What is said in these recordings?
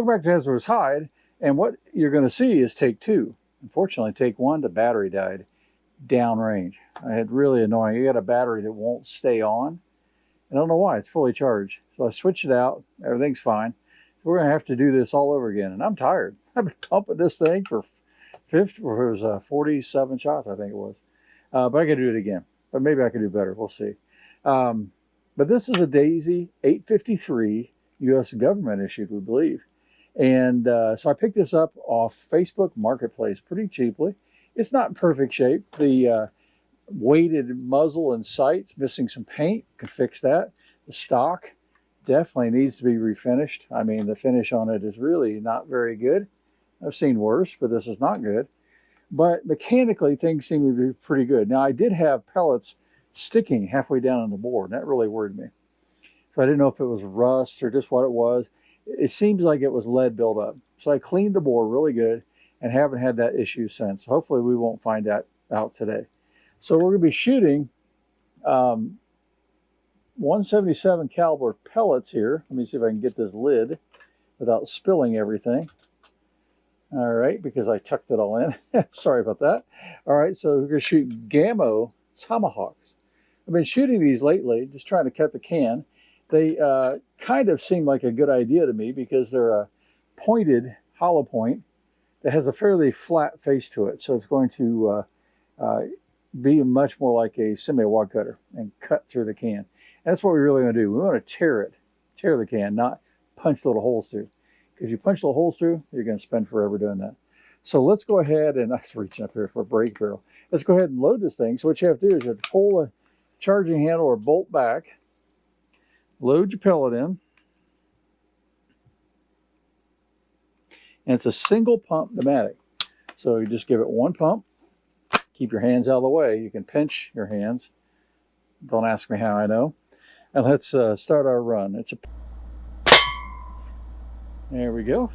back to Hazardous Hide, and what you're going to see is take 2. Unfortunately, take 1, the battery died downrange. I had really annoying. You got a battery that won't stay on. I don't know why. It's fully charged. So I switched it out. Everything's fine. So we're going to have to do this all over again. And I'm tired. I've been pumping this thing for 47 shots, I think it was. But I could do it again. But maybe I could do better. We'll see. But this is a Daisy 853 U.S. government issued, we believe. And so I picked this up off Facebook Marketplace pretty cheaply. It's not in perfect shape. The weighted muzzle and sights missing some paint. Could fix that. The stock definitely needs to be refinished. I mean, the finish on it is really not very good. I've seen worse, but this is not good. But mechanically, things seem to be pretty good. Now, I did have pellets sticking halfway down on the board, and that really worried me. So I didn't know if it was rust or just what it was. It seems like it was lead buildup. So I cleaned the board really good and haven't had that issue since. Hopefully we won't find that out today. So we're going to be shooting 177 caliber pellets here. Let me see if I can get this lid without spilling everything. All right, because I tucked it all in. Sorry about that. All right, so we're going to shoot Gammo Tomahawks. I've been shooting these lately, just trying to cut the can. They kind of seem like a good idea to me because they're a pointed hollow point that has a fairly flat face to it. So it's going to be much more like a semi-wad cutter and cut through the can. And that's what we really want to do. We want to tear the can, not punch little holes through. Because you punch little holes through, you're going to spend forever doing that. So let's go ahead and, I was reaching up here for a brake barrel. Let's go ahead and load this thing. So what you have to do is you have to pull a charging handle or bolt back, load your pellet in, and it's a single pump pneumatic. So you just give it 1 pump, keep your hands out of the way. You can pinch your hands. Don't ask me how I know. And let's start our run. There we go.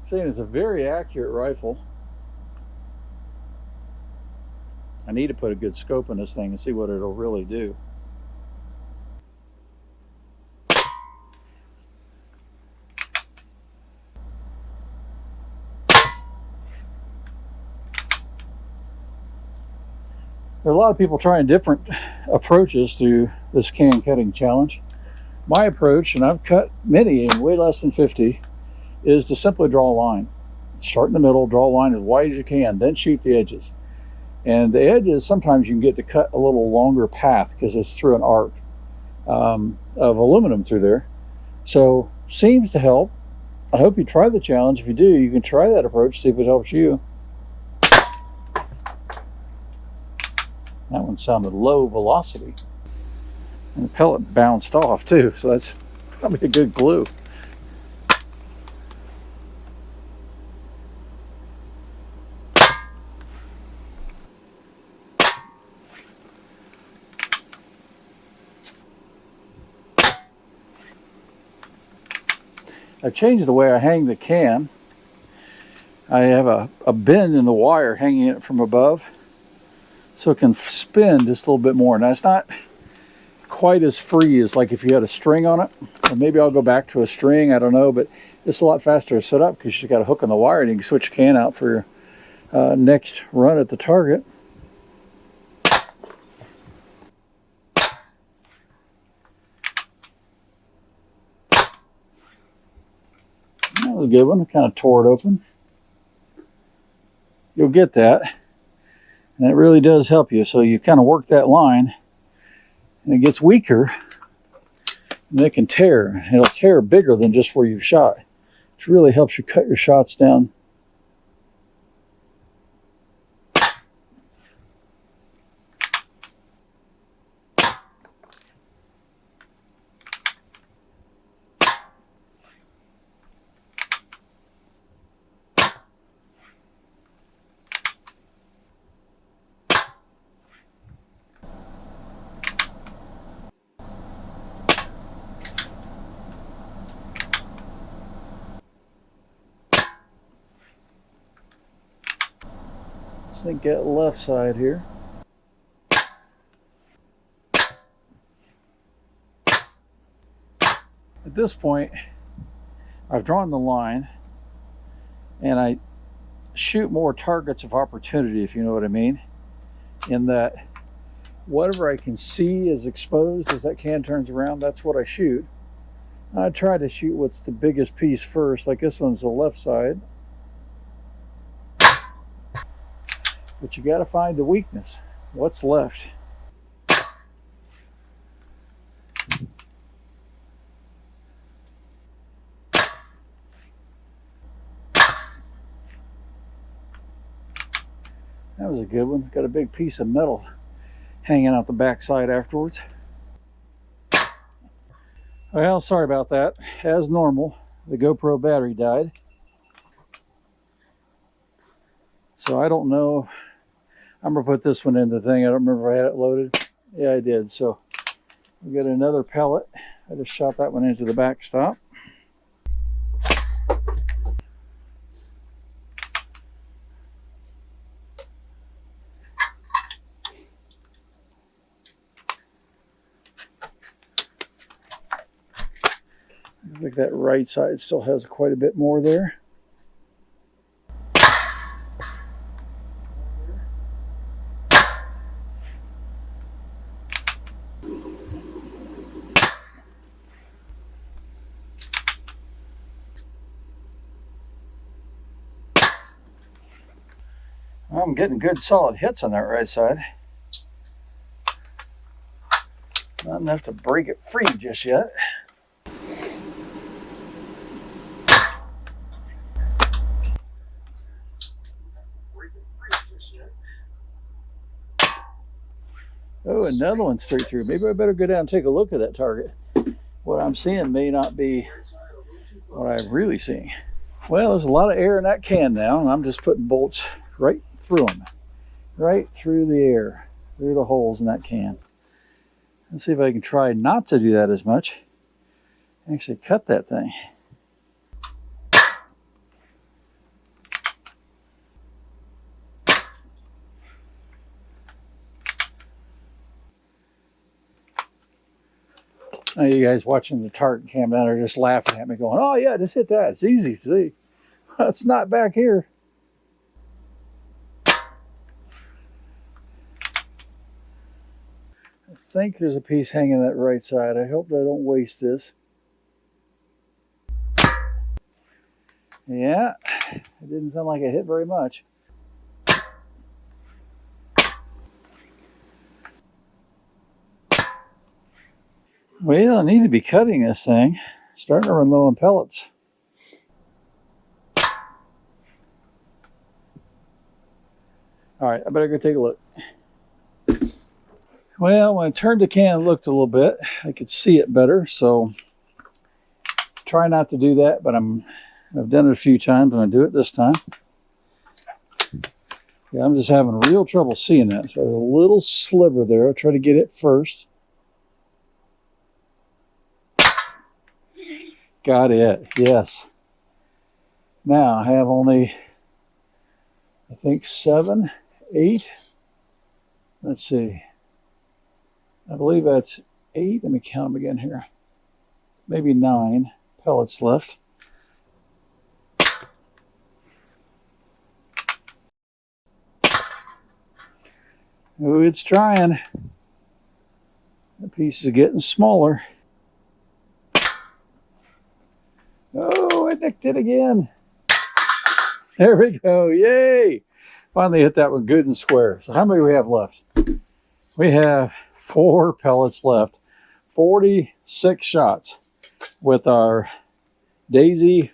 Saying it's a very accurate rifle. I need to put a good scope in this thing and see what it'll really do. There are a lot of people trying different approaches to this can cutting challenge. My approach, and I've cut many in way less than 50, is to simply draw a line. Start in the middle, draw a line as wide as you can, then shoot the edges. And the edges, sometimes you can get to cut a little longer path because it's through an arc of aluminum through there. So, seems to help. I hope you try the challenge. If you do, you can try that approach, see if it helps you. That one sounded low velocity. And the pellet bounced off too, so that's probably a good glue. I've changed the way I hang the can. I have a bend in the wire hanging it from above so it can spin just a little bit more. Now it's not quite as free as like if you had a string on it, or maybe I'll go back to a string, I don't know, but it's a lot faster to set up because you've got a hook on the wire and you can switch the can out for your next run at the target. That was a good one. I kind of tore it open. You'll get that, and it really does help you. So you kind of work that line and it gets weaker, and it can tear. It'll tear bigger than just where you've shot, which really helps you cut your shots down. Let's think that left side here. At this point, I've drawn the line, and I shoot more targets of opportunity, if you know what I mean, in that whatever I can see is exposed as that can turns around, that's what I shoot. I try to shoot what's the biggest piece first, like this one's the left side. But you got to find the weakness. What's left? That was a good one. Got a big piece of metal hanging out the backside afterwards. Well, sorry about that. As normal, the GoPro battery died. So I don't know. I'm going to put this one in the thing. I don't remember if I had it loaded. Yeah, I did. So we got another pellet. I just shot that one into the backstop. I think that right side still has quite a bit more there. I'm getting good solid hits on that right side. Not enough to break it free just yet. Oh, another one straight through. Maybe I better go down and take a look at that target. What I'm seeing may not be what I'm really seeing. Well, there's a lot of air in that can now, and I'm just putting bolts right through them. Right through the air, through the holes in that can. Let's see if I can try not to do that as much. Actually cut that thing. Now you guys watching the target cam down there just laughing at me going, oh yeah, just hit that. It's easy to see. It's not back here. I think there's a piece hanging that right side. I hope I don't waste this. Yeah, it didn't sound like it hit very much. Well, I need to be cutting this thing. Starting to run low on pellets. All right, I better go take a look. Well, when I turned the can and looked a little bit, I could see it better. So try not to do that, but I've done it a few times. I'm going to do it this time. Yeah, I'm just having real trouble seeing that. So there's a little sliver there. I'll try to get it first. Got it. Yes. Now I have only, I think 7, 8. Let's see. I believe that's 8. Let me count them again here. Maybe 9 pellets left. Oh, it's trying. The piece is getting smaller. Oh, I nicked it again. There we go. Yay. Finally hit that one good and square. So how many do we have left? We have 4 pellets left. 46 shots with our Daisy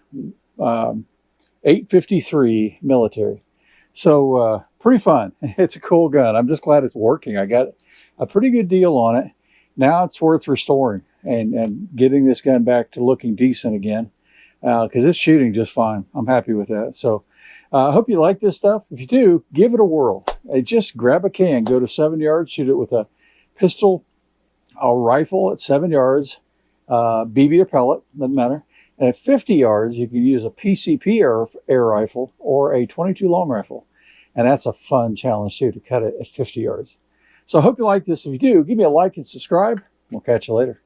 853 military. So pretty fun. It's a cool gun. I'm just glad it's working. I got a pretty good deal on it. Now it's worth restoring and getting this gun back to looking decent again. Because it's shooting just fine. I'm happy with that. So I hope you like this stuff. If you do, give it a whirl. Just grab a can, go to 7 yards, shoot it with a pistol, a rifle at 7 yards, BB or pellet, doesn't matter. And at 50 yards, you can use a PCP air rifle or a 22 long rifle. And that's a fun challenge too, to cut it at 50 yards. So I hope you like this. If you do, give me a like and subscribe. We'll catch you later.